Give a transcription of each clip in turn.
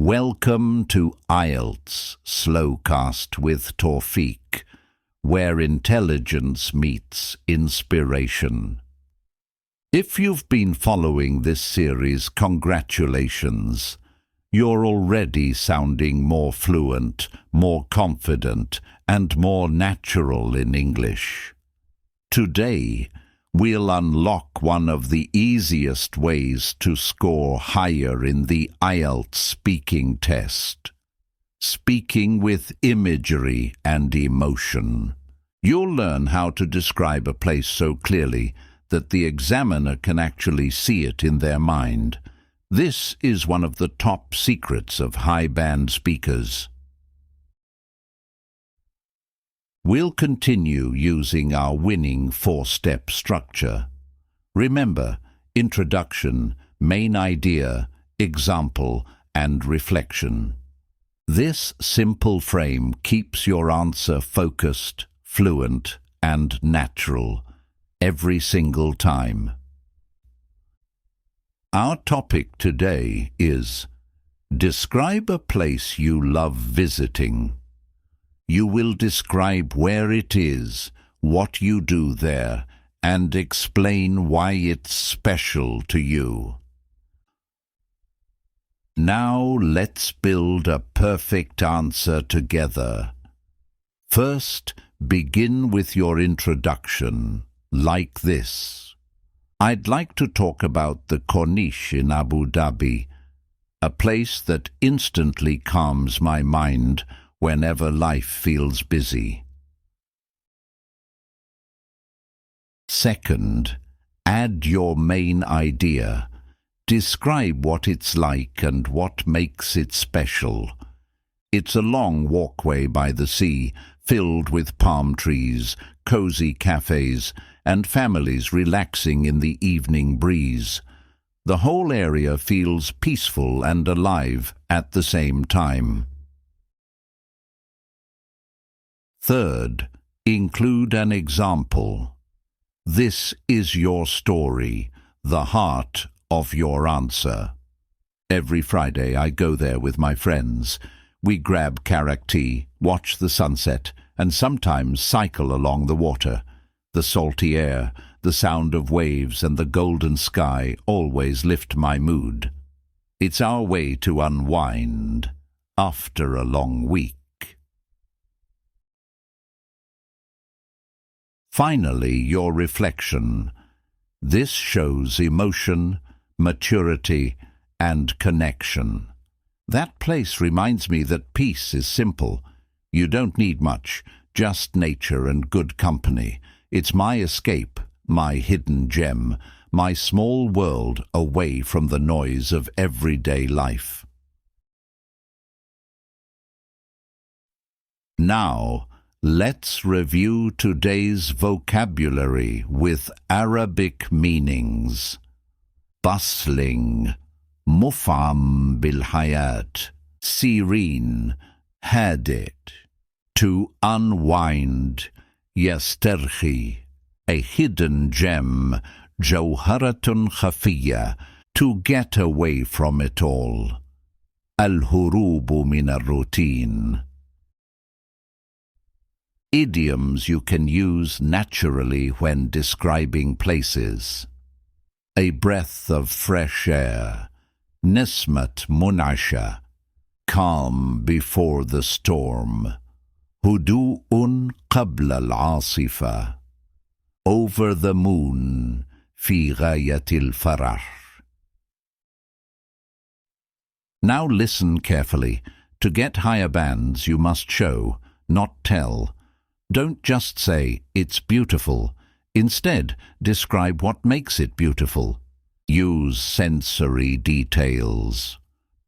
Welcome to IELTS Slowcast with Tawfeeq, where intelligence meets inspiration. If you've been following this series, congratulations. You're already sounding more fluent, more confident, and more natural in English. Today, we'll unlock one of the easiest ways to score higher in the IELTS speaking test. Speaking with imagery and emotion. You'll learn how to describe a place so clearly that the examiner can actually see it in their mind. This is one of the top secrets of high-band speakers. We'll continue using our winning four-step structure. Remember, introduction, main idea, example, and reflection. This simple frame keeps your answer focused, fluent, and natural every single time. Our topic today is describe a place you love visiting. You will describe where it is, what you do there, and explain why it's special to you. Now let's build a perfect answer together. First, begin with your introduction, like this. I'd like to talk about the Corniche in Abu Dhabi, a place that instantly calms my mind whenever life feels busy. Second, add your main idea. Describe what it's like and what makes it special. It's a long walkway by the sea, filled with palm trees, cozy cafes, and families relaxing in the evening breeze. The whole area feels peaceful and alive at the same time. Third, include an example. This is your story, the heart of your answer. Every Friday I go there with my friends. We grab karak tea, watch the sunset, and sometimes cycle along the water. The salty air, the sound of waves, and the golden sky always lift my mood. It's our way to unwind after a long week. Finally, your reflection. This shows emotion, maturity, and connection. That place reminds me that peace is simple. You don't need much, just nature and good company. It's my escape, my hidden gem, my small world away from the noise of everyday life. Now, let's review today's vocabulary with Arabic meanings. Bustling, muf'am bil-hayat, serene, hadid. To unwind, yastarhi, a hidden gem, jawharatun khafiyya, to get away from it all. Al-hurubu min al-routine. Idioms you can use naturally when describing places. A breath of fresh air, nismat munasha, calm before the storm. Hudu'un qabla al-asifa, over the moon, fi ghayatil farah. Now listen carefully. To get higher bands you must show, not tell. Don't just say, it's beautiful. Instead, describe what makes it beautiful. Use sensory details.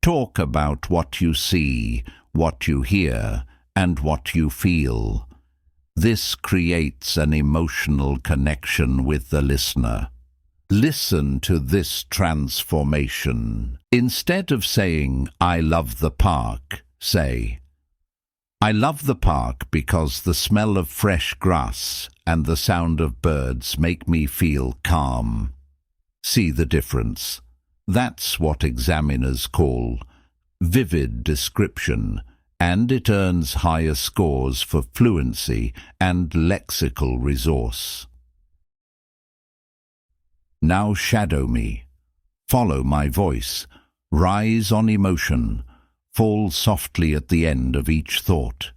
Talk about what you see, what you hear, and what you feel. This creates an emotional connection with the listener. Listen to this transformation. Instead of saying, I love the park, say, I love the park because the smell of fresh grass and the sound of birds make me feel calm. See the difference? That's what examiners call vivid description, and it earns higher scores for fluency and lexical resource. Now shadow me. Follow my voice. Rise on emotion. Fall softly at the end of each thought.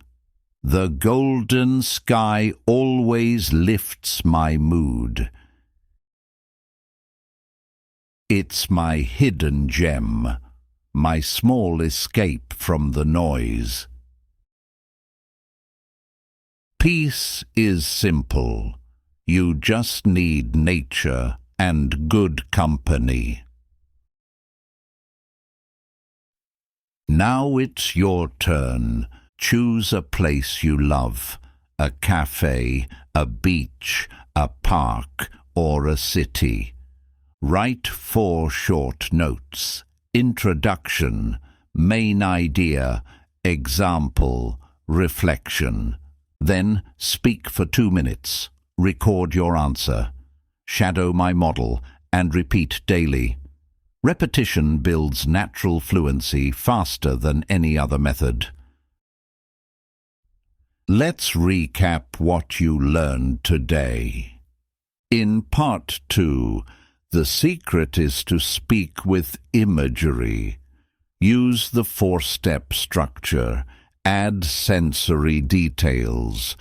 The golden sky always lifts my mood. It's my hidden gem, my small escape from the noise. Peace is simple. You just need nature and good company. Now it's your turn. Choose a place you love, a cafe, a beach, a park, or a city. Write 4 short notes: introduction, main idea, example, reflection. Then speak for 2 minutes. Record your answer. Shadow my model and repeat daily. Repetition builds natural fluency faster than any other method. Let's recap what you learned today. In Part 2, the secret is to speak with imagery. Use the 4-step structure. Add sensory details.